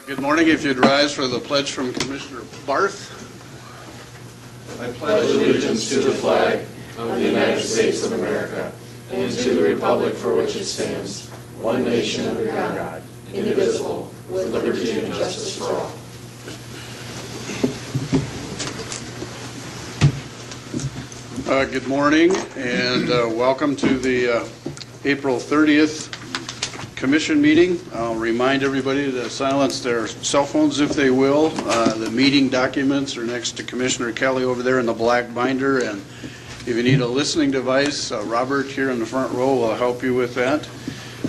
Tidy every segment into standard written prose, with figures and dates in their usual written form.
Good morning. If you'd rise for the pledge from Commissioner Barth. I pledge allegiance to the flag of the United States of America and to the republic for which it stands, one nation under God, indivisible, with liberty and justice for all. Good morning and welcome to the April 30th Commission meeting. I'll remind everybody to silence their cell phones if they will. The meeting documents are next to Commissioner Kelly over there in the black binder, and if you need a listening device, Robert here in the front row will help you with that.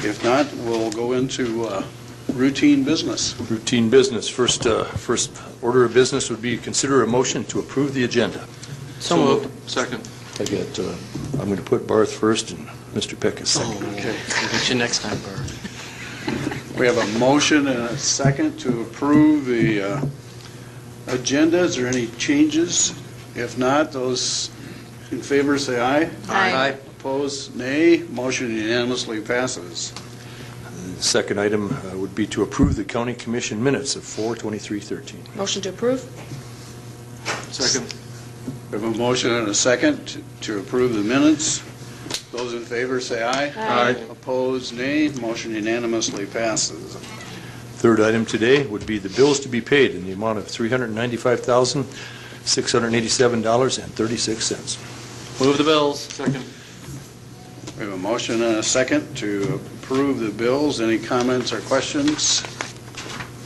If not, we'll go into routine business. Routine business. First order of business would be consider a motion to approve the agenda. So moved. Second. I'm going to put Barth first and Mr. Peck is second. Okay. We'll get you next time, Barth. We have a motion and a second to approve the agenda. Is there any changes? If not, those in favor say aye. Aye. Opposed, nay. Motion unanimously passes. The second item would be to approve the county commission minutes of 4/23/13. Motion to approve. Second. We have a motion and a second to approve the minutes. Those in favor say aye. Aye. Opposed, nay. Motion unanimously passes. Third item today would be the bills to be paid in the amount of $395,687.36. Move the bills. Second. We have a motion and a second to approve the bills. Any comments or questions?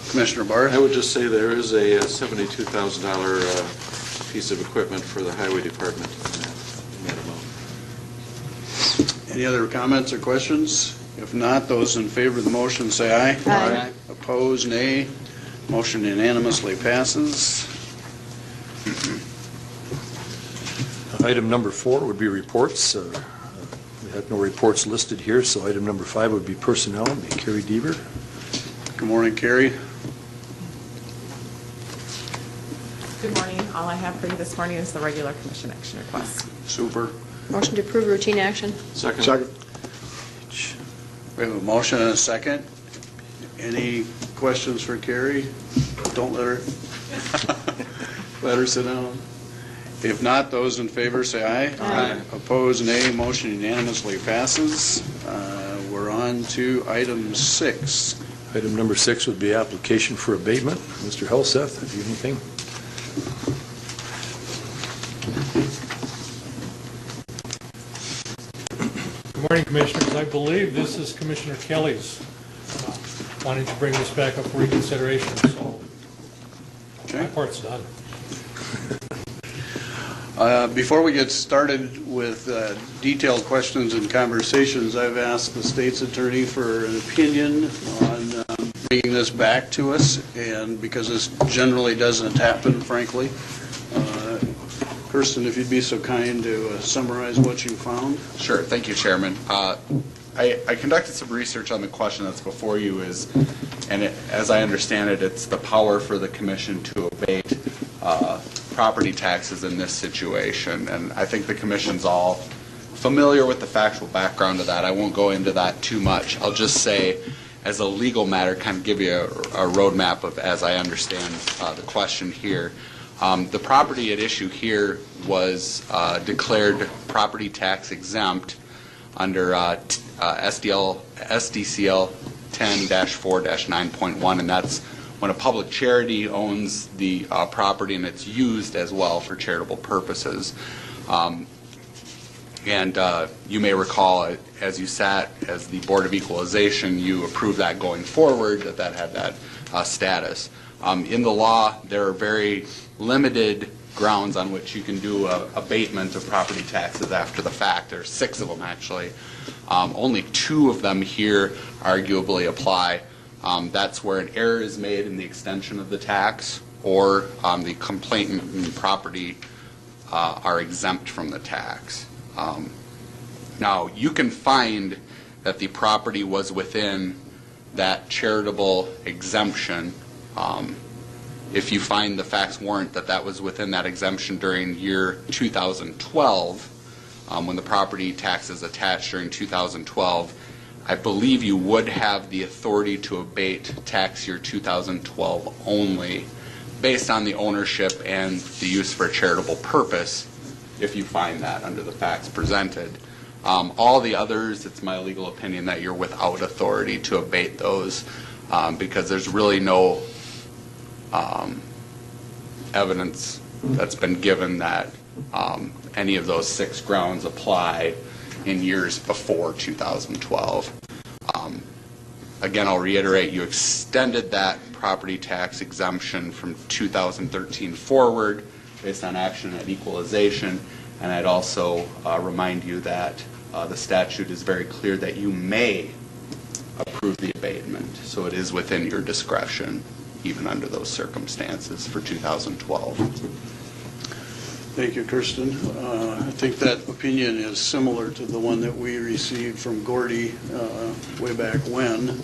Commissioner Barth? I would just say there is a $72,000 piece of equipment for the highway department in that amount. Any other comments or questions? If not, those in favor of the motion say aye. Aye. Opposed, nay. Motion unanimously passes. Item number 4 would be reports. We have no reports listed here, so item number 5 would be personnel. Be Carrie Deaver. Good morning, Carrie. Good morning. All I have for you this morning is the regular commission action request. Super. Motion to approve routine action. Second. We have a motion and a second. Any questions for Carrie? Don't let her sit down. If not, those in favor say aye. Aye. Opposed, nay. Motion unanimously passes. We're on to item 6. Item number 6 would be application for abatement. Mr. Helseth, have you anything? Good morning, Commissioners. I believe this is Commissioner Kelly's wanting to bring this back up for reconsideration, so my part's done. Before we get started with detailed questions and conversations, I've asked the state's attorney for an opinion on bringing this back to us, and because this generally doesn't happen, frankly. Kirsten, if you'd be so kind to summarize what you found. Sure. Thank you, Chairman. I conducted some research on the question that's before you, as I understand it, it's the power for the commission to abate property taxes in this situation. And I think the commission's all familiar with the factual background of that. I won't go into that too much. I'll just say, as a legal matter, kind of give you a roadmap of as I understand the question here. The property at issue here was declared property tax exempt under SDCL 10-4-9.1, and that's when a public charity owns the property and it's used as well for charitable purposes. And you may recall, as you sat as the Board of Equalization, you approved that going forward, that had that status. In the law, there are very limited grounds on which you can do abatement of property taxes after the fact. There are 6 of them, actually. Only 2 of them here arguably apply. That's where an error is made in the extension of the tax, or the complainant and property are exempt from the tax. Now, you can find that the property was within that charitable exemption if you find the facts warrant that was within that exemption during year 2012, when the property taxes attached during 2012, I believe you would have the authority to abate tax year 2012 only based on the ownership and the use for a charitable purpose, if you find that under the facts presented. All the others, it's my legal opinion that you're without authority to abate those because there's really no evidence that's been given that any of those 6 grounds apply in years before 2012. Again, I'll reiterate, you extended that property tax exemption from 2013 forward based on action at equalization, and I'd also remind you that the statute is very clear that you may approve the abatement, so it is within your discretion, even under those circumstances for 2012. Thank you, Kirsten. I think that opinion is similar to the one that we received from Gordy way back when,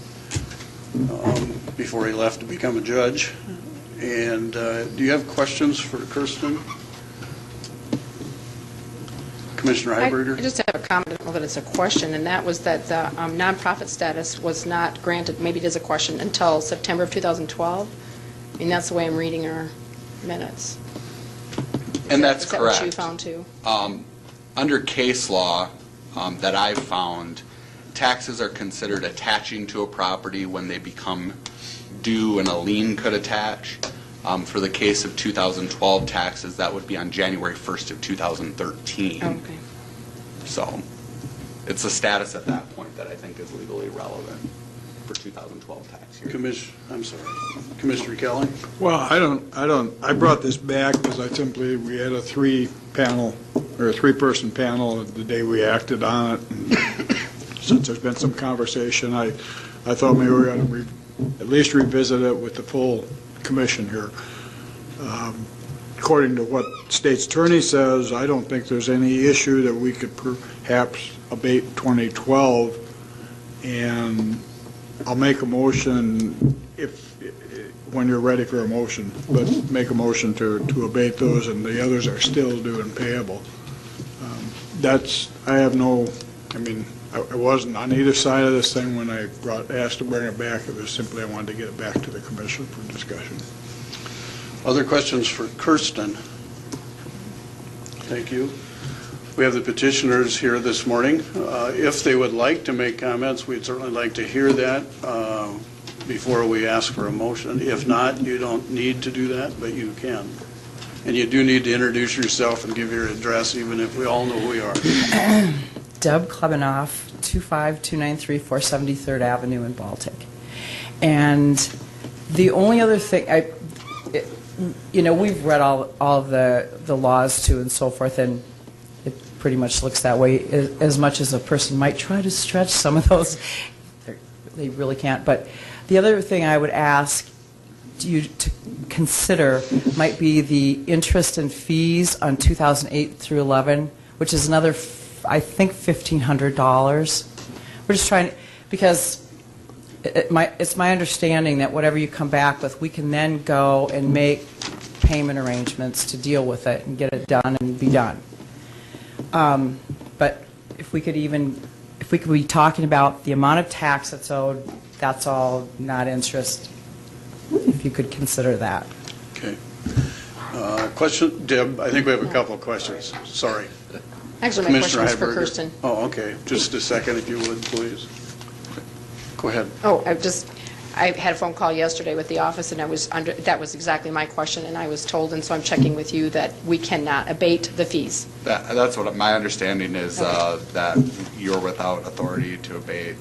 before he left to become a judge. And do you have questions for Kirsten? Commissioner Heiberger? I just have a comment, well, that it's a question, and that was that the nonprofit status was not granted, maybe it is a question, until September of 2012. I mean, that's the way I'm reading our minutes. And that's Is that correct. what you found too? Under case law that I've found, taxes are considered attaching to a property when they become due and a lien could attach. For the case of 2012 taxes, that would be on January 1st of 2013. Oh, okay. So it's the status at that point that I think is legally relevant for 2012 tax year. I'm sorry. Commissioner Kelly? Well, I brought this back because we had a 3-person panel the day we acted on it. And since there's been some conversation, I thought maybe we ought to at least revisit it with the full commission here. According to what state's attorney says, I don't think there's any issue that we could perhaps abate 2012, and I'll make a motion when you're ready for a motion, but make a motion to abate those, and the others are still due and payable. I wasn't on either side of this thing when I asked to bring it back. It was simply I wanted to get it back to the commission for discussion. Other questions for Kirsten? Thank you. We have the petitioners here this morning. If they would like to make comments, we'd certainly like to hear that before we ask for a motion. If not, you don't need to do that, but you can. And you do need to introduce yourself and give your address, even if we all know who you are. Deb Klebanoff, 25293 473rd Avenue in Baltic. And the only other thing, we've read all of the laws too and so forth, and it pretty much looks that way. As much as a person might try to stretch some of those, they really can't. But the other thing I would ask you to consider might be the interest and fees on 2008 through 11, which is another, I think, $1,500. We're just trying, because it's my understanding that whatever you come back with, we can then go and make payment arrangements to deal with it and get it done and be done. But if we could be talking about the amount of tax that's owed, that's all, not interest, if you could consider that. Okay. Question, Deb, I think we have a couple of questions. Sorry. Actually, my question was for Heiberger. Kirsten. Oh, okay. Just a second, if you would, please. Go ahead. Oh, I had a phone call yesterday with the office, and that was exactly my question, and I was told, and so I'm checking with you, that we cannot abate the fees. That's what my understanding is, Okay. that you're without authority to abate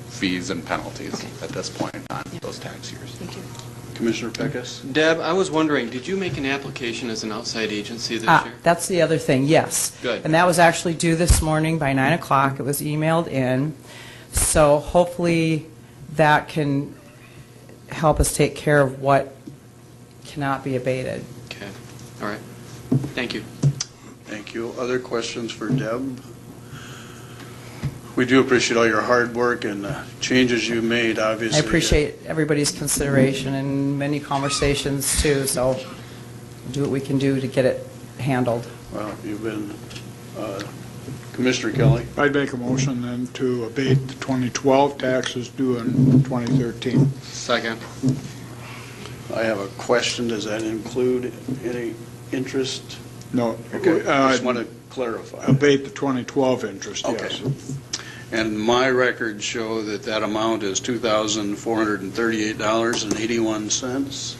fees and penalties at this point on those tax years. Thank you. Commissioner Peckus? Deb, I was wondering, did you make an application as an outside agency this year? That's the other thing, yes. Good. And that was actually due this morning by 9 o'clock. It was emailed in. So hopefully that can help us take care of what cannot be abated. Okay, all right. Thank you. Thank you. Other questions for Deb? We do appreciate all your hard work and changes you made, obviously. I appreciate everybody's consideration and many conversations too, so we'll do what we can do to get it handled. Well, you've been Commissioner Kelly? I'd make a motion then to abate the 2012 taxes due in 2013. Second. I have a question. Does that include any interest? No. Okay, I just want to clarify. Abate the 2012 interest, yes. Okay. And my records show that that amount is $2,438.81.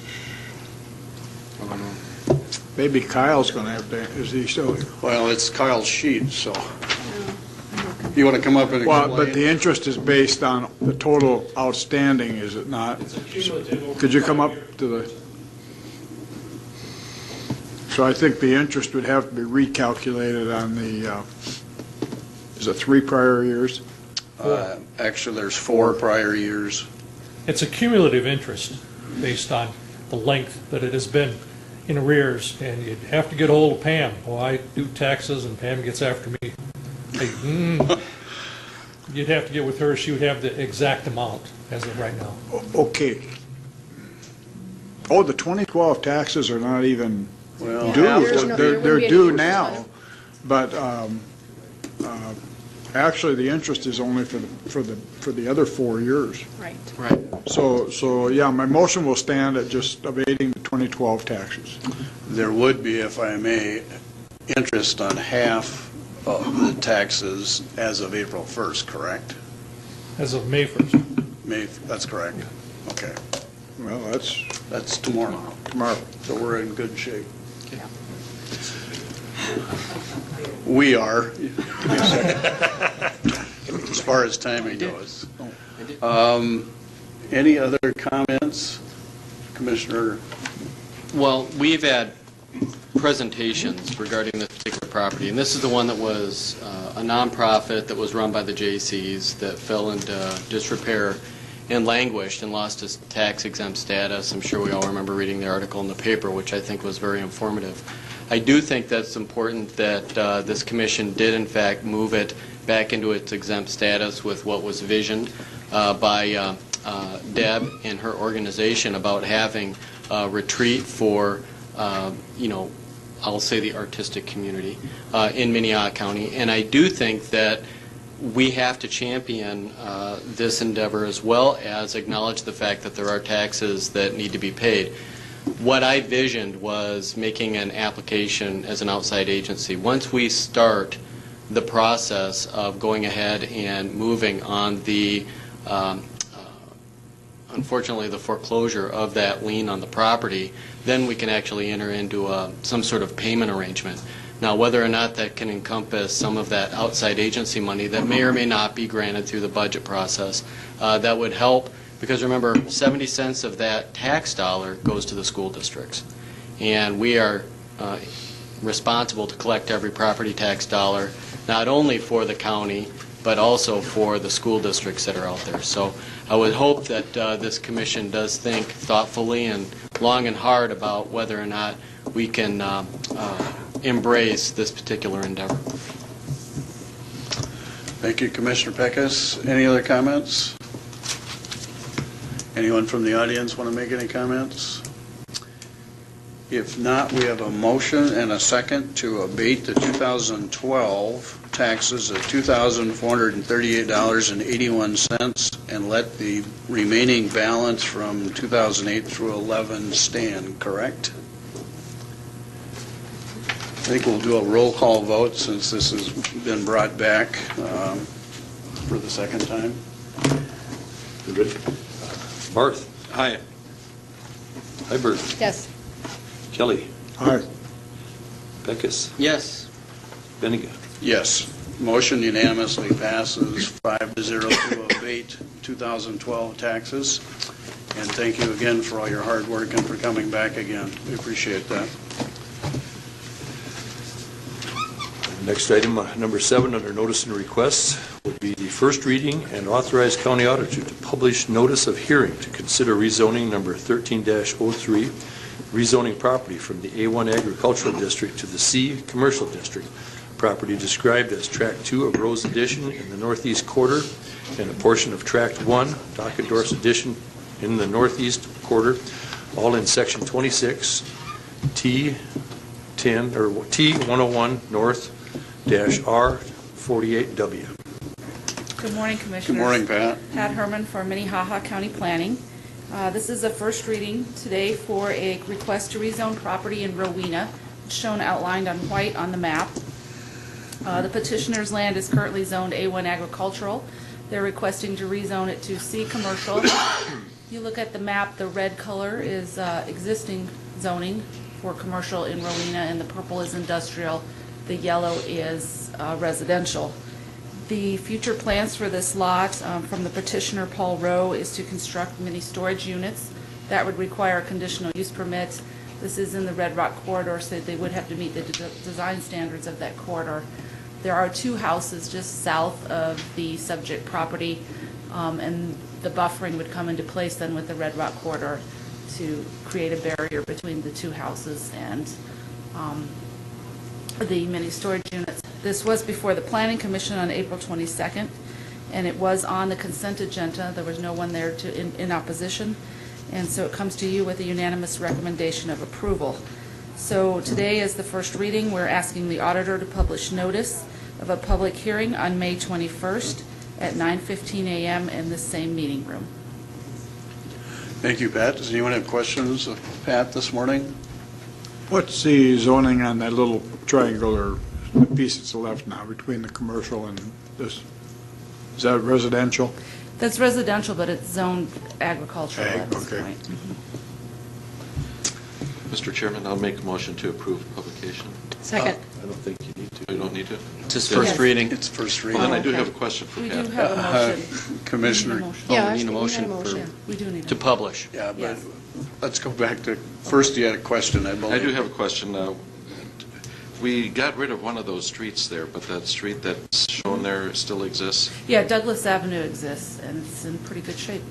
Maybe Kyle's going to have to, is he still? Well, it's Kyle's sheet, so. You want to come up and Well, explain? but the interest is based on the total outstanding, is it not? It's a cumulative over Could you come up 5 years. to the, so I think the interest would have to be recalculated on the, is it 3 prior years? Actually, there's 4 prior years. It's a cumulative interest based on the length that it has been in arrears, and you'd have to get hold of Pam. Well, I do taxes, and Pam gets after me. Hey, you'd have to get with her. She would have the exact amount as of right now. Okay. Oh, the 2012 taxes are not even Well, due. there's no- there They're wouldn't be any due interest on now, it. but actually, the interest is only for the other 4 years. Right. Right. So, yeah, my motion will stand at just abating the 2012 taxes. there would be, if I may, interest on half of the taxes as of April 1st, correct? As of May 1st. May, that's correct. Okay. Well, That's tomorrow. tomorrow. So we're in good shape. We are. Give me a second. As far as timing goes. Any other comments, Commissioner? Well, we've had presentations regarding this particular property, and this is the one that was a nonprofit that was run by the J.C.'s that fell into disrepair and languished and lost its tax-exempt status. I'm sure we all remember reading the article in the paper, which I think was very informative. I do think that's important that this commission did, in fact, move it back into its exempt status with what was visioned by Deb and her organization about having a retreat for, I'll say the artistic community in Minnehaha County. And I do think that we have to champion this endeavor as well as acknowledge the fact that there are taxes that need to be paid. What I visioned was making an application as an outside agency. Once we start the process of going ahead and moving on the, unfortunately, the foreclosure of that lien on the property, then we can actually enter into some sort of payment arrangement. Now, whether or not that can encompass some of that outside agency money that may or may not be granted through the budget process, that would help. Because remember, 70 cents of that tax dollar goes to the school districts. And we are responsible to collect every property tax dollar, not only for the county, but also for the school districts that are out there. So I would hope that this commission does think thoughtfully and long and hard about whether or not we can embrace this particular endeavor. Thank you, Commissioner Peckus. Any other comments? Anyone from the audience want to make any comments? If not, we have a motion and a second to abate the 2012 taxes of $2,438.81 and let the remaining balance from 2008 through 11 stand, correct? I think we'll do a roll call vote since this has been brought back for the second time. You ready? Barth. Aye. Hybert. Yes. Kelly. Aye. Peckus. Yes. Bennigan. Yes. Motion unanimously passes 5-0 to abate 2012 taxes. And thank you again for all your hard work and for coming back again. We appreciate that. Next item, number 7, under notice and requests, would be the first reading and authorize county auditor to publish notice of hearing to consider rezoning number 13-03, rezoning property from the A1 Agricultural District to the C Commercial District. Property described as Tract 2 of Rose Addition in the northeast quarter and a portion of Tract 1, Dockendorf's Addition in the northeast quarter, all in Section 26, T10 or T101 North -R 48W. Good morning, Commissioners. Good morning, Pat. Pat Herman for Minnehaha County Planning. This is a first reading today for a request to rezone property in Rowena, shown outlined on white on the map. The petitioner's land is currently zoned A1 agricultural. They're requesting to rezone it to C commercial. You look at the map, the red color is existing zoning for commercial in Rowena, and the purple is industrial. The yellow is residential. The future plans for this lot from the petitioner, Paul Rowe, is to construct mini storage units. That would require a conditional use permit. This is in the Red Rock corridor, so they would have to meet the design standards of that corridor. There are two houses just south of the subject property, and the buffering would come into place then with the Red Rock corridor to create a barrier between the two houses and the mini storage units. This was before the Planning Commission on April 22nd, and it was on the consent agenda. There was no one there in opposition, and so it comes to you with a unanimous recommendation of approval. So today, as the first reading, we're asking the auditor to publish notice of a public hearing on May 21st at 9:15 a.m. in the same meeting room. Thank you, Pat. Does anyone have questions of Pat this morning? What's the zoning on that little triangular piece that's left now between the commercial and this? Is that residential? That's residential, but it's zoned agricultural Ag, at this okay. point. Mr. Chairman, I'll make a motion to approve publication. Second. I don't think you need to. You don't need to? Just Yes. first reading. It's first Well, reading. then I do okay. have a question for We do Pat. have a motion. Commissioner. We need a motion. Oh, we Yeah, need a actually, motion we had a for- Yeah, we do need To a publish. Yeah, but Yes. let's go back to, first you had a question, I believe. I do have a question. We got rid of one of those streets there, but that street that's shown there still exists? Yeah, Douglas Avenue exists, and it's in pretty good shape.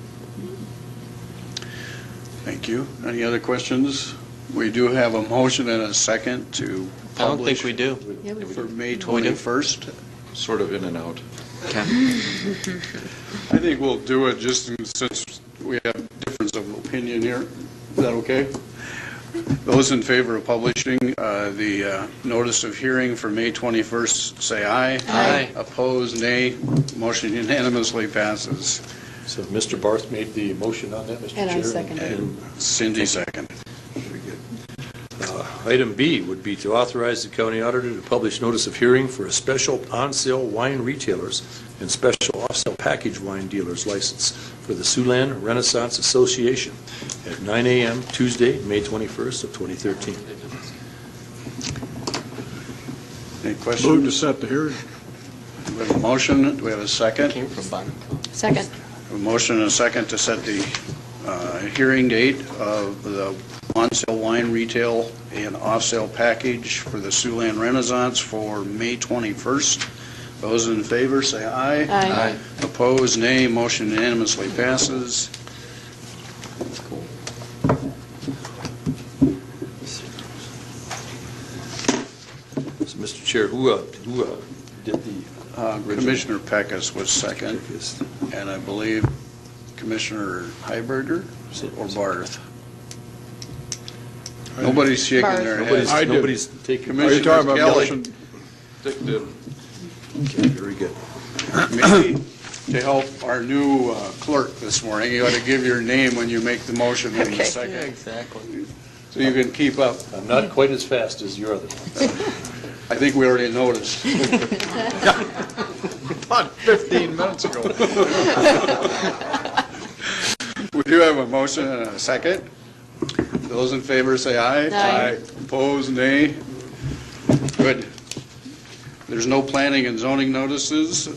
Thank you. Any other questions? We do have a motion and a second to I don't think publish we do. Yeah, we for May We do. 21st. Sort of in and out. Okay. I think we'll do it just since we have difference of opinion here. Is that okay? Those in favor of publishing the notice of hearing for May 21st, say aye. Aye. Opposed, nay. Motion unanimously passes. So Mr. Barth made the motion on that, Mr. Chair. And I seconded it. And Cindy second. Very good. Item B would be to authorize the county auditor to publish notice of hearing for a special on-sale wine retailers and special off-sale package wine dealers license for the Siouxland Renaissance Association at 9 a.m. Tuesday, May 21st of 2013. Any Move to questions? set the hearing. We have a motion. Do we have a second? Came from Bonnet. Second. A motion and a second to set the hearing date of the on-sale wine retail and off-sale package for the Siouxland Renaissance for May 21st. Those in favor, say aye. Aye. Opposed, nay. Motion unanimously passes. So, Mr. Chair, who did the Commissioner Peckus was second, and I believe Commissioner Heiberger or Barth. Nobody's shaking their Nobody's, head. I did. nobody's taking. Are you talking about Kelly. motion? Dick did. Okay, very good. Maybe to help our new clerk this morning, you ought to give your name when you make the motion in the second, Exactly. so you can keep up. I'm not quite as fast as your other one. I think we already noticed. About 15 minutes ago. We do have a motion and a second. Those in favor say aye. Aye. Opposed, nay. Good. There's no planning and zoning notices,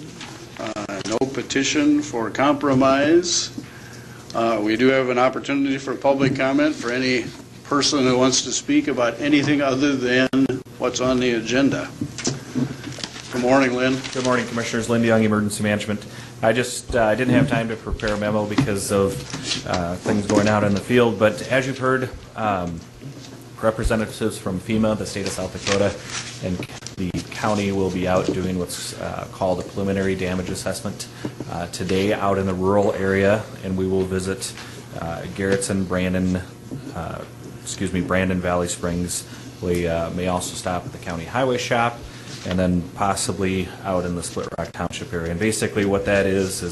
no petition for compromise. We do have an opportunity for public comment for any person who wants to speak about anything other than what's on the agenda. Good morning, Lynn. Good morning, Commissioners. Lynn DeYoung, Emergency Management. I just didn't have time to prepare a memo because of things going out in the field, but as you've heard, representatives from FEMA, the state of South Dakota, and the county will be out doing what's called a preliminary damage assessment today out in the rural area, and we will visit Garrettson, Brandon Valley Springs. We may also stop at the county highway shop. and then possibly out in the Split Rock Township area. And basically what that is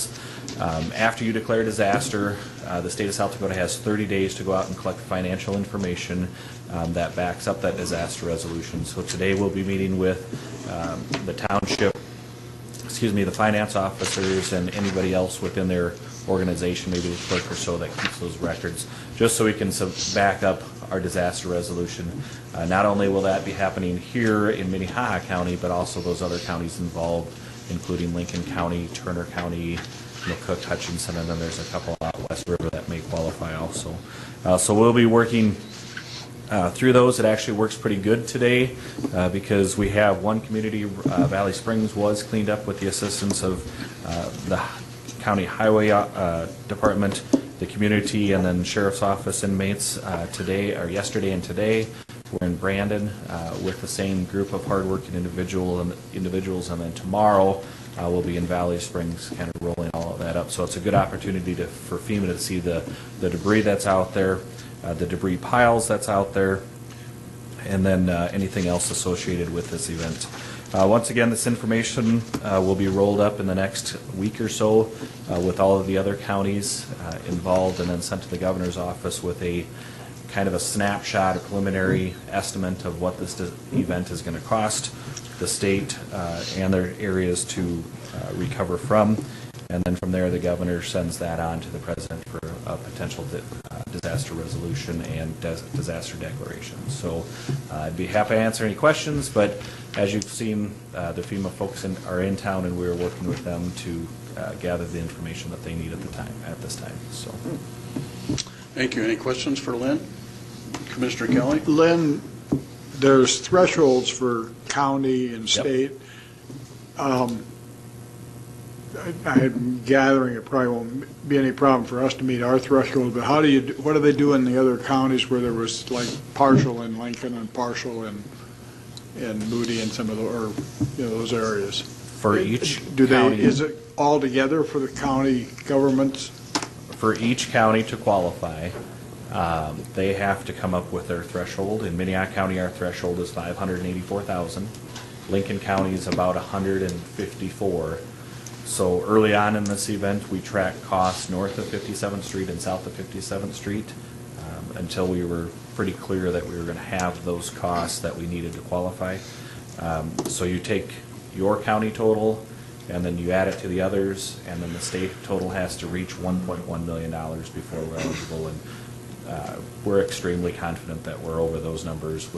after you declare a disaster, the state of South Dakota has 30 days to go out and collect financial information that backs up that disaster resolution. So today we'll be meeting with the township, the finance officers and anybody else within their organization, maybe the clerk or so, that keeps those records, just so we can back up our disaster resolution. Not only will that be happening here in Minnehaha County, but also those other counties involved, including Lincoln County, Turner County, Cook, Hutchinson, and then there's a couple out West River that may qualify also. So we'll be working through those. It actually works pretty good today because we have one community, Valley Springs, was cleaned up with the assistance of the County Highway Department, the community, and then Sheriff's Office inmates yesterday and today. We're in Brandon with the same group of hardworking individuals, and then tomorrow we'll be in Valley Springs, kind of rolling all of that up. So it's a good opportunity for FEMA to see the debris that's out there, the debris piles that's out there, and then anything else associated with this event. Once again, this information will be rolled up in the next week or so with all of the other counties involved, and then sent to the governor's office with a kind of a snapshot, a preliminary estimate of what this event is going to cost the state and their areas to recover from. And then from there, the governor sends that on to the president for a potential disaster resolution and disaster declaration. So I'd be happy to answer any questions, but as you've seen, the FEMA folks are in town, and we're working with them to gather the information that they need at this time. So, thank you. Any questions for Lynn? Commissioner Kelly? Lynn, there's thresholds for county and state. Yep. I'm gathering it probably won't be any problem for us to meet our threshold, but what do they do in the other counties where there was like partial in Lincoln and partial in Moody and some of those areas? For each county, is it all together for the county governments? For each county to qualify, they have to come up with their threshold. In Minnehaha County, our threshold is $584,000. Lincoln County is about $154,000. So early on in this event, we tracked costs north of 57th Street and south of 57th Street until we were pretty clear that we were going to have those costs that we needed to qualify. So you take your county total, and then you add it to the others, and then the state total has to reach $1.1 million before we're eligible. And we're extremely confident that we're over those numbers.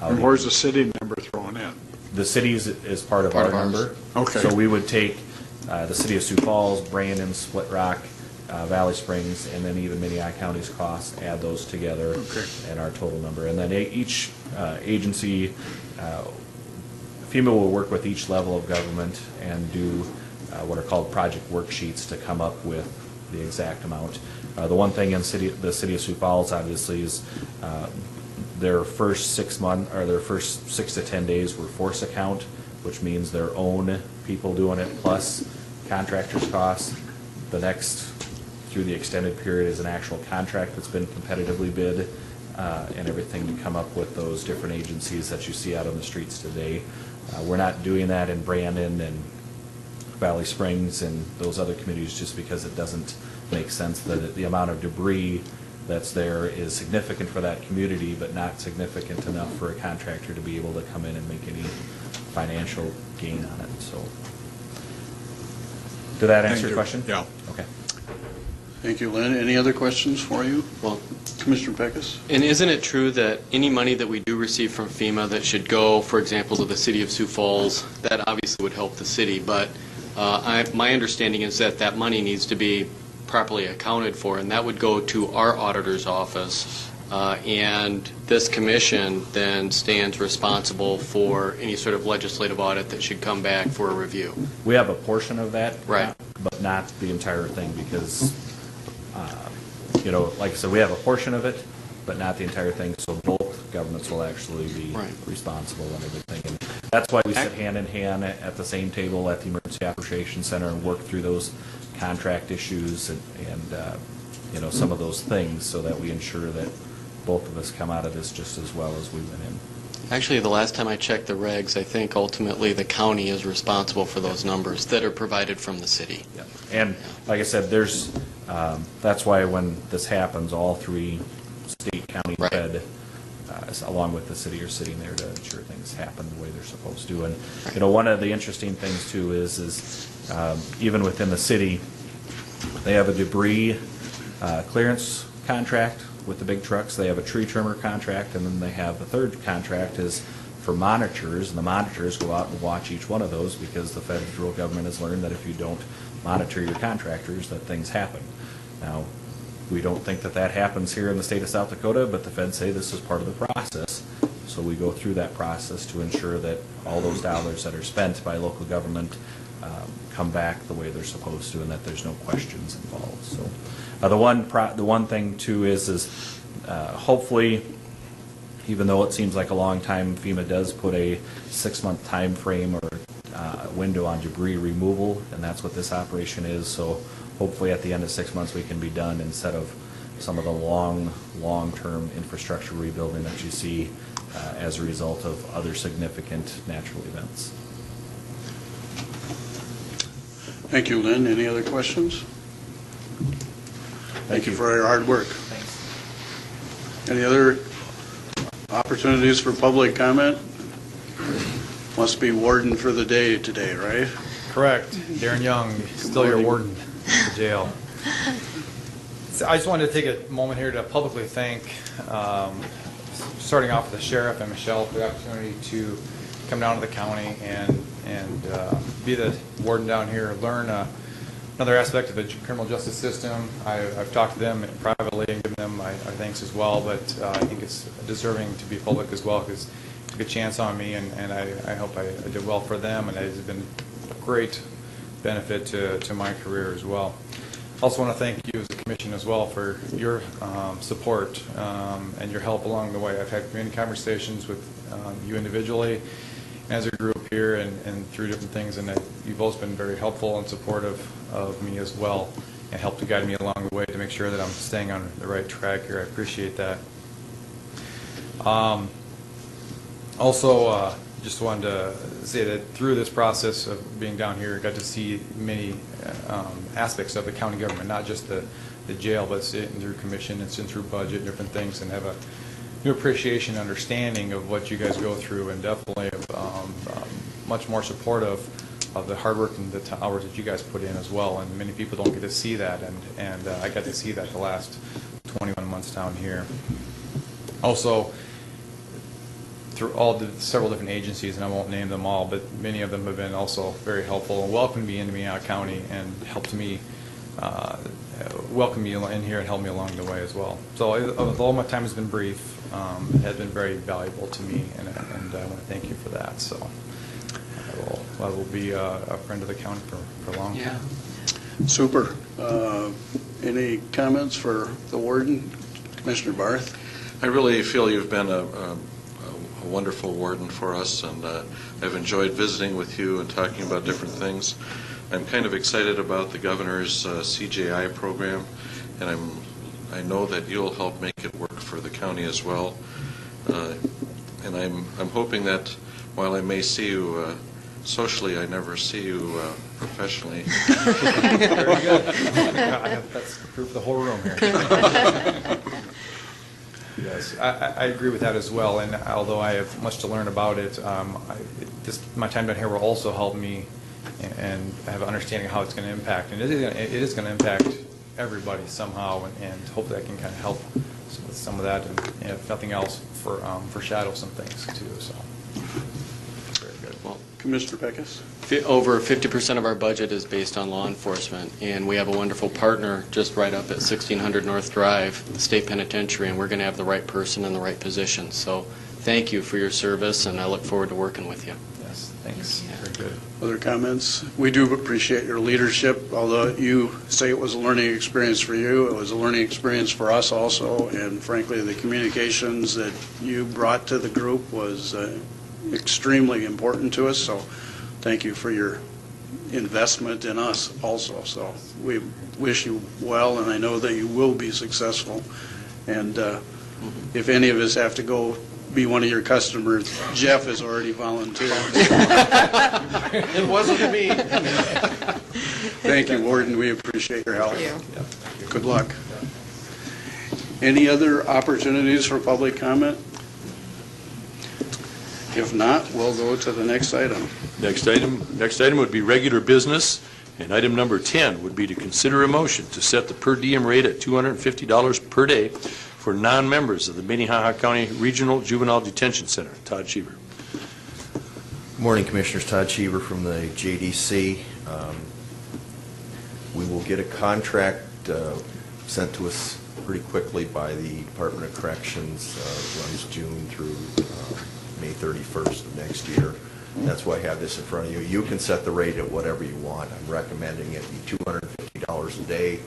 And where's the city number thrown in? The city is part of our number. Okay. So we would take the city of Sioux Falls, Brandon, Split Rock, Valley Springs, and then even Minnehaha County's costs, add those together, and our total number. And then each agency, FEMA will work with each level of government and do what are called project worksheets to come up with the exact amount. The one thing in the city of Sioux Falls, obviously, is their first 6 months, or their first 6 to 10 days were force account, which means their own people doing it plus contractors' costs. The next, through the extended period, is an actual contract that's been competitively bid, and everything to come up with those different agencies that you see out on the streets today. We're not doing that in Brandon and Valley Springs and those other communities just because it doesn't make sense. That the amount of debris that's there is significant for that community, but not significant enough for a contractor to be able to come in and make any financial gain on it. So, did that answer your question? Yeah. Okay. Thank you, Lynn. Any other questions for you? Well, Commissioner Peckus? And isn't it true that any money that we do receive from FEMA that should go, for example, to the city of Sioux Falls, that obviously would help the city, but my understanding is that that money needs to be properly accounted for, and that would go to our auditor's office, and this commission then stands responsible for any sort of legislative audit that should come back for a review. We have a portion of that, right, but not the entire thing, because like I said, we have a portion of it, but not the entire thing. So both governments will actually be responsible and everything. And that's why we sit hand in hand at the same table at the Emergency Operations Center and work through those contract issues and some of those things, so that we ensure that both of us come out of this just as well as we went in. Actually, the last time I checked the regs, I think ultimately the county is responsible for those numbers that are provided from the city. Yeah. And like I said, there's, that's why when this happens, all three, state, county, Right. fed, along with the city, are sitting there to ensure things happen the way they're supposed to. And, you know, one of the interesting things too is even within the city, they have a debris clearance contract with the big trucks. They have a tree trimmer contract, and then they have a third contract is for monitors, and the monitors go out and watch each one of those because the federal government has learned that if you don't monitor your contractors, that things happen. Now, we don't think that that happens here in the state of South Dakota, but the feds say this is part of the process. So we go through that process to ensure that all those dollars that are spent by local government come back the way they're supposed to, and that there's no questions involved. So the one thing too is hopefully, even though it seems like a long time, FEMA does put a 6-month time frame or window on debris removal, and that's what this operation is. So hopefully at the end of 6 months we can be done instead of some of the long-term infrastructure rebuilding that you see as a result of other significant natural events. Thank you, Lynn. Any other questions? Thank you for your hard work. Thanks. Any other opportunities for public comment? Must be warden for the day today, right? Correct. Darren Young, still your warden of the jail. So I just wanted to take a moment here to publicly thank, starting off with the sheriff and Michelle, for the opportunity to come down to the county and be the warden down here, learn another aspect of the criminal justice system. I've talked to them privately and given them my thanks as well, but I think it's deserving to be public as well because they took a chance on me, and I hope I did well for them, and it has been a great benefit to my career as well. I also want to thank you as a commission as well for your support and your help along the way. I've had many conversations with you individually as a group here and through different things, and you've both been very helpful and supportive of me as well and helped to guide me along the way to make sure that I'm staying on the right track here. I appreciate that. Also, just wanted to say that through this process of being down here, I got to see many aspects of the county government, not just the jail, but sitting through commission and sitting through budget and different things, and have a new appreciation and understanding of what you guys go through, and definitely much more supportive of the hard work and the hours that you guys put in as well. And many people don't get to see that, and I got to see that the last 21 months down here. Also, through all the several different agencies, and I won't name them all, but many of them have been also very helpful and welcomed me into Minnehaha County and helped me welcome me in here and help me along the way as well. So although my time has been brief, it has been very valuable to me, and I want to thank you for that. So I will be a friend of the county for a long time. Super. Any comments for the warden, Commissioner Barth? I really feel you've been a wonderful warden for us, and I've enjoyed visiting with you and talking about different things. I'm kind of excited about the governor's CJI program, and I know that you'll help make it work for the county as well. And I'm hoping that while I may see you socially, I never see you professionally. Very good. That's proof of the whole room here. Yes, I agree with that as well, and although I have much to learn about it, my time down here will also help me and have an understanding of how it's going to impact, and it is going to impact everybody somehow, and hopefully I can kind of help with some of that, and if nothing else, foreshadow some things too. So, very good. Well, Commissioner Peckus? Over 50% of our budget is based on law enforcement, and we have a wonderful partner just right up at 1600 North Drive, the State Penitentiary, and we're going to have the right person in the right position. So thank you for your service, and I look forward to working with you. Yes, thanks. Very good. Other comments? We do appreciate your leadership. Although you say it was a learning experience for you, it was a learning experience for us also, and frankly the communications that you brought to the group was extremely important to us. So thank you for your investment in us also. So we wish you well, and I know that you will be successful. And if any of us have to go be one of your customers. Jeff has already volunteered. It wasn't me. Thank you, Warden. We appreciate your help. Thank you. Good luck. Any other opportunities for public comment? If not, we'll go to the next item. Next item would be regular business, and item number 10 would be to consider a motion to set the per diem rate at $250 per day for non-members of the Minnehaha County Regional Juvenile Detention Center. Todd Cheever. Good morning, Commissioners. Todd Cheever from the JDC. We will get a contract sent to us pretty quickly by the Department of Corrections. Runs June through May 31st of next year. That's why I have this in front of you. You can set the rate at whatever you want. I'm recommending it be $250 a day.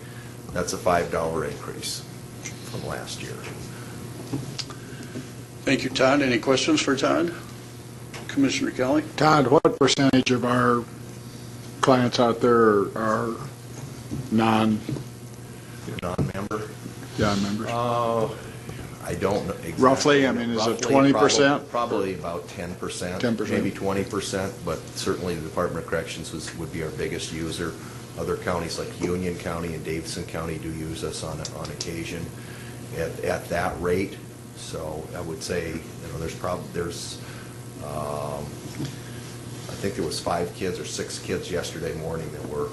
That's a $5 increase from last year. Thank you, Todd. Any questions for Todd? Commissioner Kelly? Todd, what percentage of our clients out there are Non-member? non-members? I don't know exactly. Roughly, I mean, is it Roughly, 20%? Probably about 10%. 10%. Maybe 20%, but certainly the Department of Corrections would be our biggest user. Other counties like Union County and Davidson County do use us on occasion at that rate. So I would say, I think there was 5 kids or 6 kids yesterday morning that were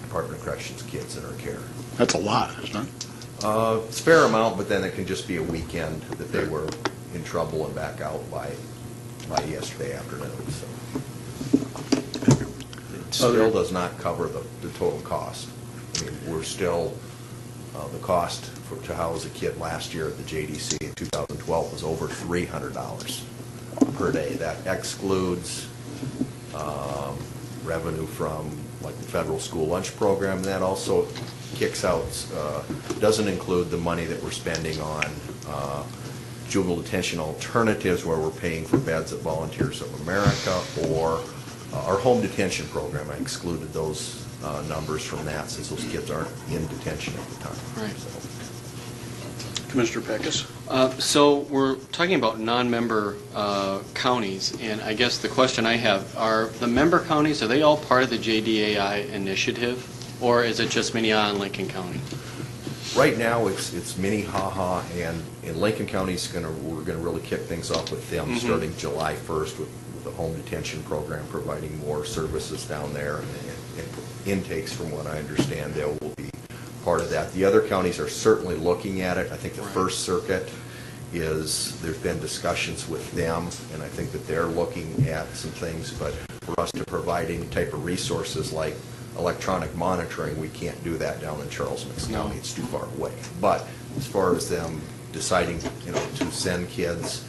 Department of Corrections kids in our care. That's a lot, isn't it? It's a fair amount, but then it can just be a weekend that they were in trouble and back out by yesterday afternoon. So it still does not cover the total cost. I mean, we're still, the cost to house a kid last year at the JDC in 2012 was over $300 per day. That excludes revenue from like the federal school lunch program, and that also kicks out, doesn't include the money that we're spending on juvenile detention alternatives, where we're paying for beds at Volunteers of America, or our home detention program. I excluded those numbers from that since those kids aren't in detention at the time. Right. So. Commissioner Peckus? So we're talking about non-member counties, and I guess the question I have, are the member counties, are they all part of the JDAI initiative, or is it just Minnehaha and Lincoln County? Right now, it's Minnehaha, and Lincoln County's we're gonna really kick things off with them starting July 1st with the home detention program, providing more services down there, and intakes, from what I understand, they will be part of that. The other counties are certainly looking at it. I think the First Circuit there's been discussions with them, and I think that they're looking at some things, but for us to provide any type of resources like electronic monitoring, we can't do that down in Charles Mix County. It's too far away. But as far as them deciding, to send kids,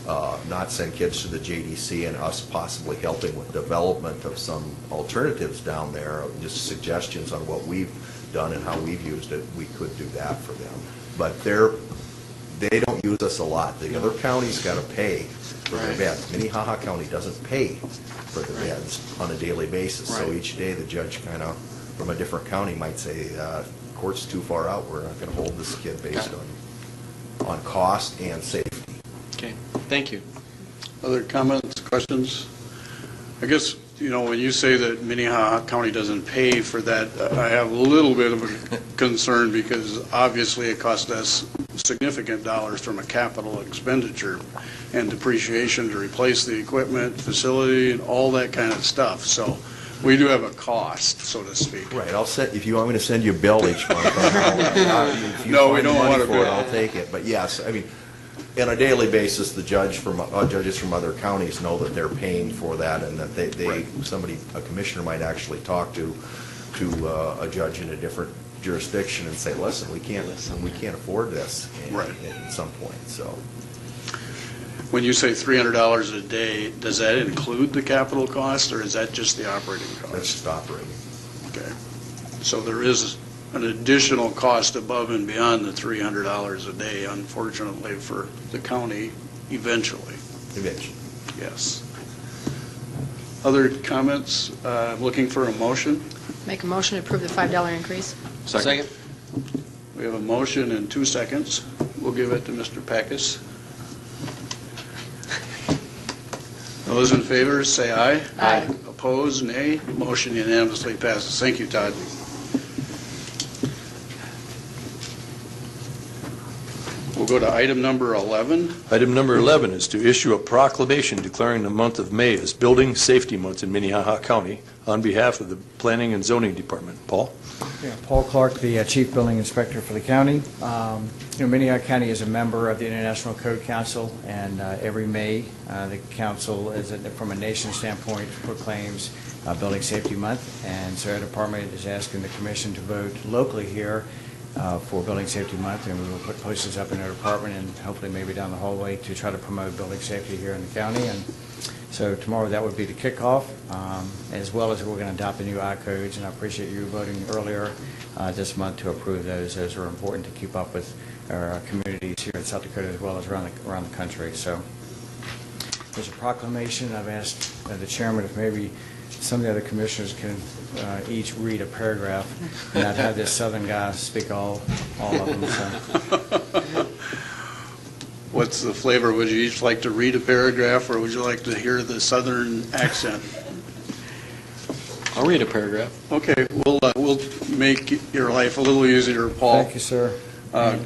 not send kids to the JDC, and us possibly helping with development of some alternatives down there, just suggestions on what we've done and how we've used it, we could do that for them. But they don't use us a lot. The other counties got to pay for their beds. Minnehaha County doesn't pay for the beds on a daily basis. So each day the judge from a different county might say, court's too far out, we're not going to hold this kid based on cost and safety. Okay, thank you. Other comments, questions? I guess, when you say that Minnehaha County doesn't pay for that, I have a little bit of a concern, because obviously it cost us significant dollars from a capital expenditure and depreciation to replace the equipment, facility, and all that kind of stuff. So we do have a cost, so to speak. Right. If you want me to send you a bill each month, if you No, we find don't money want a for bill. it, I'll take it. But yes, I mean, on a daily basis, the judges from other counties know that they're paying for that, and that a commissioner might actually talk to a judge in a different jurisdiction and say, listen, we can't afford this at some point. So When you say $300 a day, does that include the capital cost, or is that just the operating cost? that's just operating. Okay. So there is an additional cost above and beyond the $300 a day, unfortunately, for the county eventually. Eventually. Yes. Other comments? Looking for a motion? Make a motion to approve the $5 increase. Second. We have a motion in 2 seconds. We'll give it to Mr. Peckus. Those in favor, say aye. Aye. Opposed, nay. Motion unanimously passes. Thank you, Todd. We'll go to item number 11. Item number 11 is to issue a proclamation declaring the month of May as Building Safety Month in Minnehaha County on behalf of the Planning and Zoning Department. Paul? Yeah, Paul Clark, the Chief Building Inspector for the county. Minnehaha County is a member of the International Code Council, and every May, the council, from a nation standpoint, proclaims Building Safety Month, and so our department is asking the commission to vote locally here for Building Safety Month, and we will put posters up in our department and hopefully maybe down the hallway to try to promote building safety here in the county. And so tomorrow, that would be the kickoff, as well as we're going to adopt the new I-codes, and I appreciate you voting earlier this month to approve those. Those are important to keep up with our communities here in South Dakota as well as around the country. So there's a proclamation. I've asked the chairman if maybe some of the other commissioners can each read a paragraph and not have this southern guy speak all of them. So. What's the flavor? Would you each like to read a paragraph, or would you like to hear the southern accent? I'll read a paragraph. Okay, we'll make your life a little easier, Paul. Thank you, sir.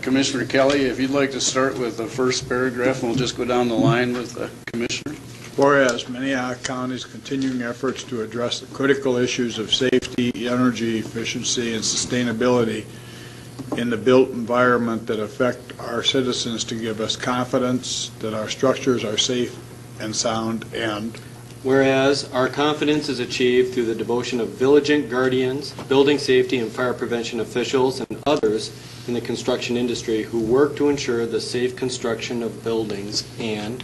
Commissioner Kelly, if you'd like to start with the first paragraph, and we'll just go down the line with the commissioner. Whereas Minnehaha County's continuing efforts to address the critical issues of safety, energy efficiency, and sustainability in the built environment that affect our citizens to give us confidence that our structures are safe and sound, and whereas our confidence is achieved through the devotion of diligent guardians, building safety and fire prevention officials, and others in the construction industry who work to ensure the safe construction of buildings, and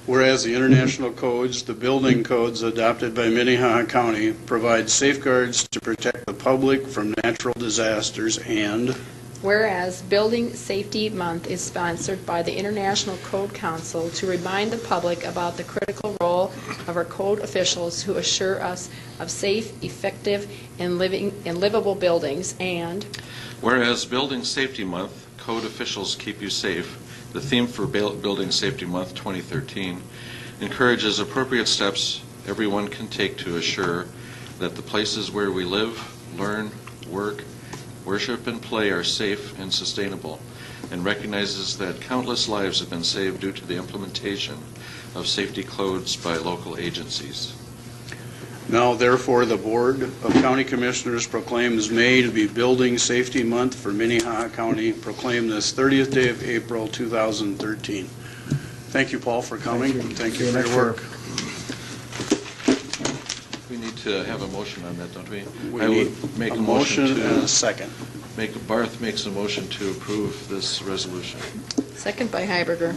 whereas the international codes, the building codes adopted by Minnehaha County, provide safeguards to protect the public from natural disasters, and whereas Building Safety Month is sponsored by the International Code Council to remind the public about the critical role of our code officials who assure us of safe, effective, and livable buildings, and whereas Building Safety Month, code officials keep you safe, the theme for Building Safety Month 2013 encourages appropriate steps everyone can take to assure that the places where we live, learn, work, worship, and play are safe and sustainable, and recognizes that countless lives have been saved due to the implementation of safety codes by local agencies. now therefore the Board of County Commissioners proclaims May to be Building Safety Month for Minnehaha County, proclaim this 30th day of April 2013. Thank you, Paul, for coming. Thank you for your work. We need to have a motion on that, don't we? We need make a motion and a second. Barth makes a motion to approve this resolution. second by Heiberger.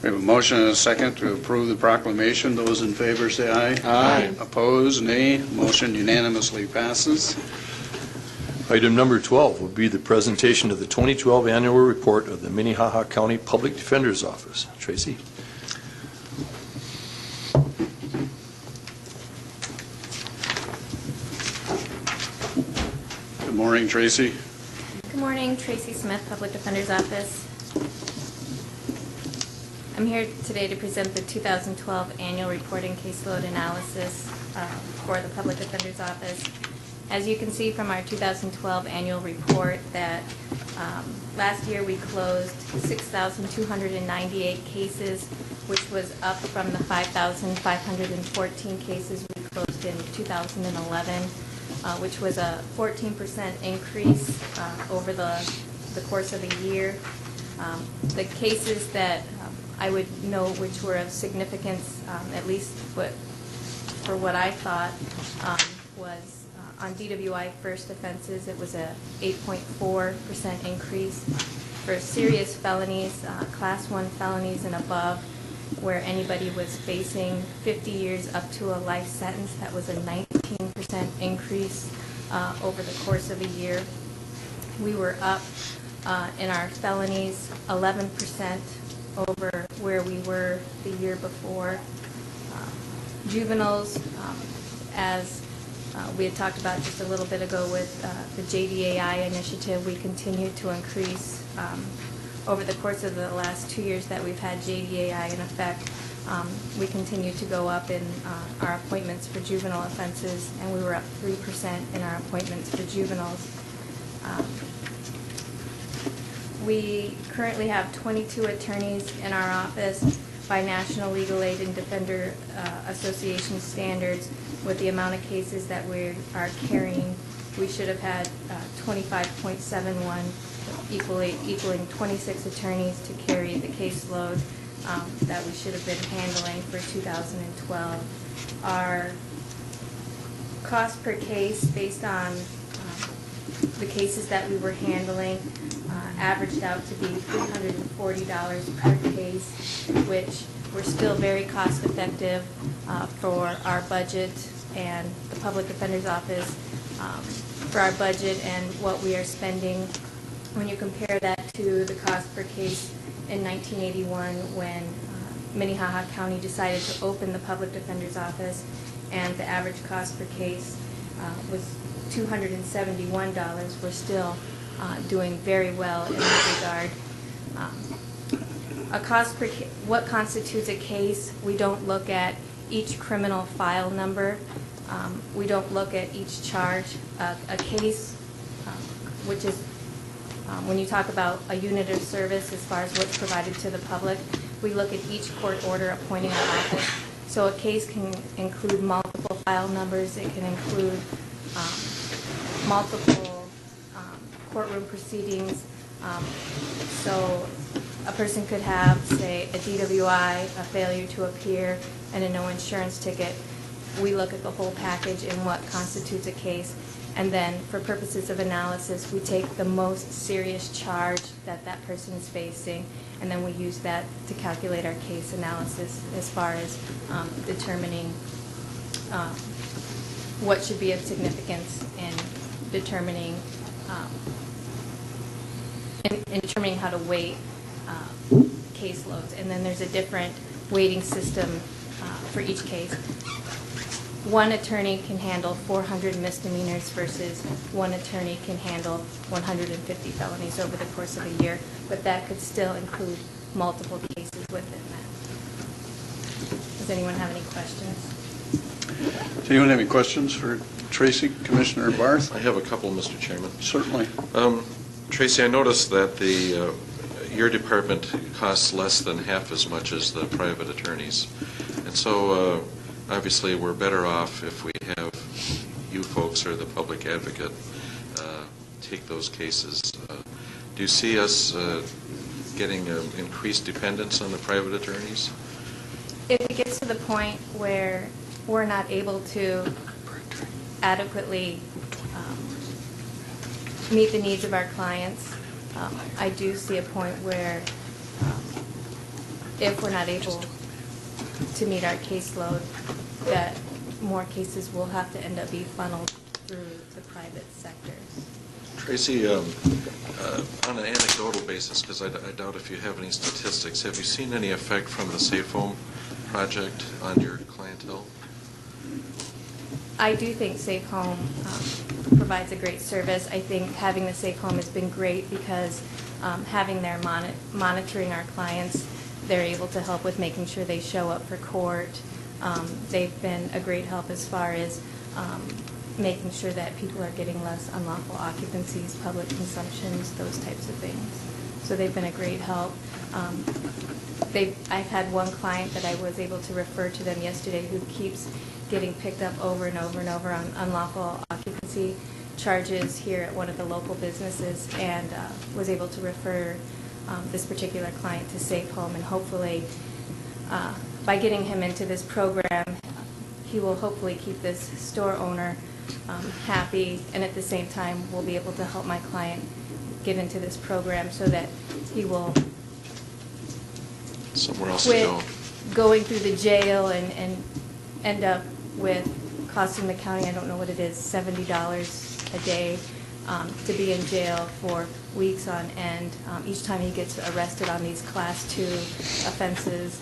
We have a motion and a second to approve the proclamation. Those in favor say aye. Aye. Opposed, nay. Motion unanimously passes. Item number 12 will be the presentation of the 2012 annual report of the Minnehaha County Public Defender's Office. Tracy? Good morning, Tracy. Good morning, Tracy Smith, Public Defender's Office. I'm here today to present the 2012 annual report and caseload analysis for the Public Defender's Office. As you can see from our 2012 annual report that last year we closed 6,298 cases, which was up from the 5,514 cases we closed in 2011, which was a 14% increase over the course of a year. The cases that I would note which were of significance, at least for what I thought, was on DWI first offenses, it was a 8.4% increase. For serious felonies, class 1 felonies and above, where anybody was facing 50 years up to a life sentence, that was a 19% increase over the course of a year. We were up in our felonies 11% over where we were the year before. Juveniles, as we had talked about just a little bit ago with the JDAI initiative, we continue to increase over the course of the last 2 years that we've had JDAI in effect. We continue to go up in our appointments for juvenile offenses, and we were up 3% in our appointments for juveniles. We currently have 22 attorneys in our office by National Legal Aid and Defender Association standards. With the amount of cases that we are carrying, we should have had 25.71, equaling 26 attorneys to carry the caseload that we should have been handling for 2012. Our cost per case, based on the cases that we were handling, averaged out to be $340 per case, which we're still very cost effective for our budget and the Public Defender's Office for our budget and what we are spending. When you compare that to the cost per case in 1981 when Minnehaha County decided to open the Public Defender's Office, and the average cost per case was $271, we're still doing very well in that regard. What constitutes a case? We don't look at each criminal file number. We don't look at each charge. A case, which is when you talk about a unit of service as far as what's provided to the public, we look at each court order appointing an office. So a case can include multiple file numbers. It can include multiple courtroom proceedings. So a person could have, say, a DWI, a failure to appear, and a no insurance ticket. We look at the whole package and what constitutes a case. And then for purposes of analysis, we take the most serious charge that that person is facing, and then we use that to calculate our case analysis as far as determining what should be of significance in determining how to weight caseloads. And then there's a different weighting system for each case. One attorney can handle 400 misdemeanors versus one attorney can handle 150 felonies over the course of a year, but that could still include multiple cases within that. Does anyone have any questions? Does anyone have any questions for Tracy, Commissioner Barth? I have a couple, Mr. Chairman. Certainly. Tracy, I noticed that your department costs less than half as much as the private attorneys. And so obviously we're better off if we have you folks or the public advocate take those cases. Do you see us getting increased dependence on the private attorneys? If it gets to the point where we're not able to adequately meet the needs of our clients, I do see a point where if we're not able to meet our caseload, that more cases will have to end up being funneled through the private sector. Tracy, on an anecdotal basis, because I doubt if you have any statistics, have you seen any effect from the Safe Home project on your clientele? I do think Safe Home provides a great service. I think having the Safe Home has been great because having their monitoring our clients, they're able to help with making sure they show up for court. They've been a great help as far as making sure that people are getting less unlawful occupancies, public consumptions, those types of things. So they've been a great help. I've had one client that I was able to refer to them yesterday who keeps getting picked up over and over and over on unlawful occupancy charges here at one of the local businesses, and was able to refer this particular client to Safe Home, and hopefully by getting him into this program, he will hopefully keep this store owner happy, and at the same time will be able to help my client get into this program so that he will somewhere else to go. Going through the jail and end up with costing the county, I don't know what it is, $70 a day to be in jail for weeks on end. Each time he gets arrested on these Class 2 offenses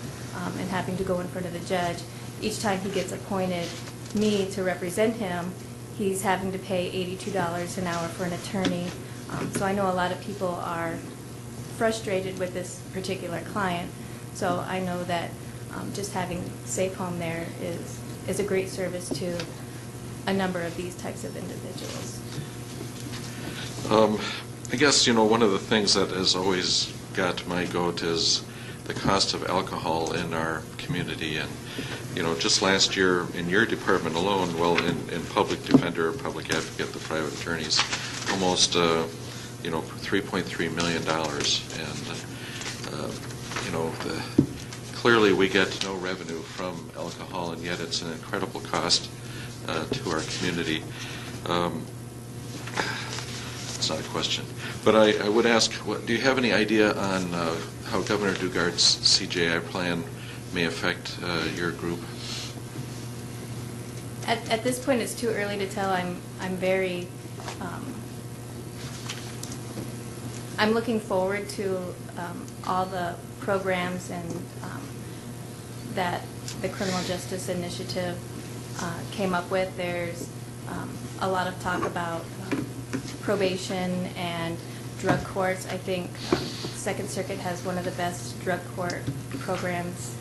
and having to go in front of the judge, each time he gets appointed me to represent him, he's having to pay $82 an hour for an attorney. So I know a lot of people are frustrated with this particular client. So I know that just having Safe Home there is a great service to a number of these types of individuals. I guess, one of the things that has always got my goat is the cost of alcohol in our community. And, just last year in your department alone, well, in public defender, public advocate, the private attorneys, almost, $3.3 million. And, clearly we get no revenue from alcohol, and yet it's an incredible cost to our community. It's not a question. But I would ask, do you have any idea on how Governor Dugard's CJI plan may affect your group? At this point, it's too early to tell. I'm very, I'm looking forward to all the programs and that the Criminal Justice Initiative came up with. There's a lot of talk about probation and drug courts. I think Second Circuit has one of the best drug court programs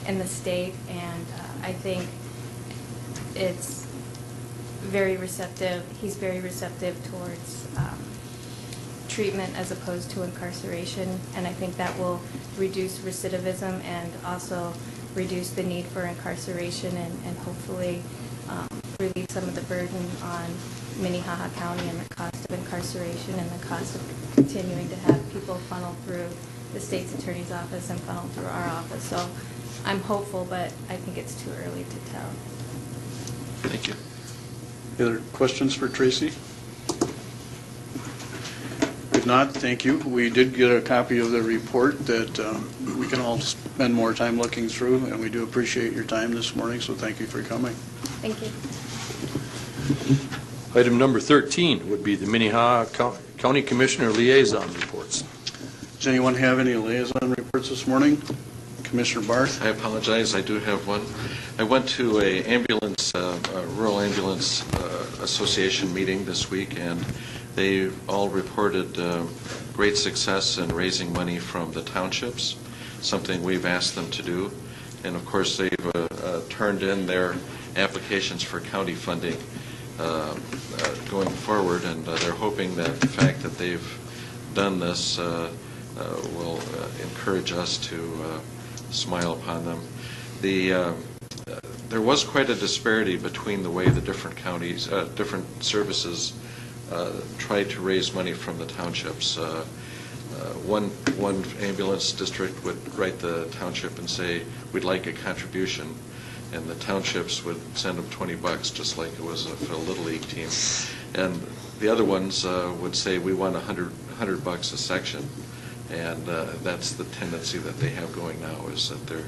in the state, and I think it's very receptive. He's very receptive towards treatment as opposed to incarceration, and I think that will reduce recidivism and also reduce the need for incarceration and hopefully relieve some of the burden on Minnehaha County and the cost of incarceration and the cost of continuing to have people funneled through the state's attorney's office and funneled through our office. So I'm hopeful, but I think it's too early to tell. Thank you. Any other questions for Tracy? If not, thank you. We did get a copy of the report that we can all spend more time looking through, and we do appreciate your time this morning, so thank you for coming. Thank you. Item number 13 would be the Minnehaha County Commissioner Liaison Reports. Does anyone have any liaison reports this morning? Commissioner Barth? I apologize, I do have one. I went to a rural ambulance association meeting this week, and they all reported great success in raising money from the townships, something we've asked them to do. And of course, they've turned in their applications for county funding going forward, and they're hoping that the fact that they've done this will encourage us to smile upon them. There was quite a disparity between the way the different counties, different services tried to raise money from the townships. One ambulance district would write the township and say, we'd like a contribution, and the townships would send them $20, just like it was for a Little League team. And the other ones would say, we want $100 a section. And that's the tendency that they have going now, is that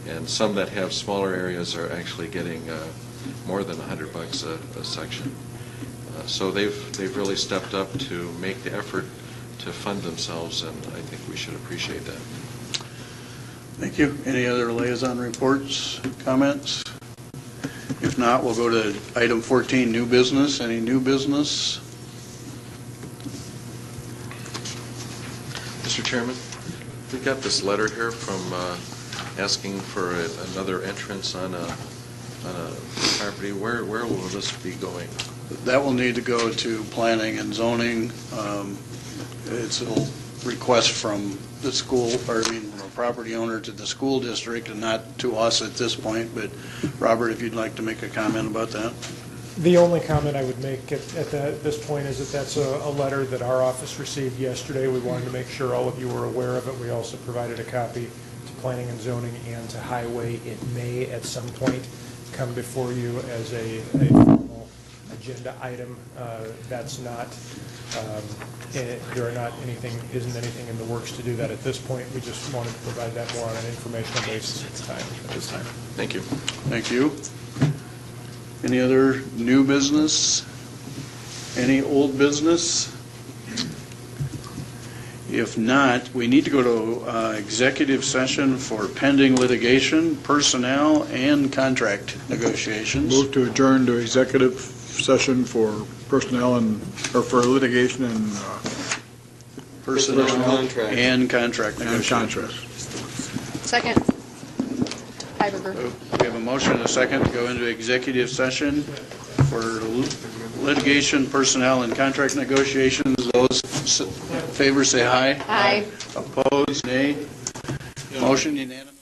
and some that have smaller areas are actually getting more than $100 a section. So they've really stepped up to make the effort to fund themselves, and I think we should appreciate that. Thank you. Any other liaison reports, comments? If not, we'll go to item 14, new business. Any new business? Mr. Chairman, we got this letter here from asking for another entrance on a property. Where will this be going? That will need to go to planning and zoning. It's a request from the school, or from a property owner to the school district, and not to us at this point. But Robert, if you'd like to make a comment about that. The only comment I would make at this point is that that's a letter that our office received yesterday. We wanted to make sure all of you were aware of it. We also provided a copy to planning and zoning and to highway. It may at some point come before you as a formal agenda item. That's not, isn't anything in the works to do that at this point. We just wanted to provide that more on an informational basis at this time. Thank you. Thank you. Any other new business? Any old business? If not, we need to go to executive session for pending litigation, personnel, and contract negotiations. Move to adjourn to executive session for personnel or for litigation and personnel and contract negotiations. Second. Heiberger. We have a motion and a second to go into executive session for litigation, personnel, and contract negotiations. Those in favor say aye. Aye. Opposed, nay. Motion unanimous.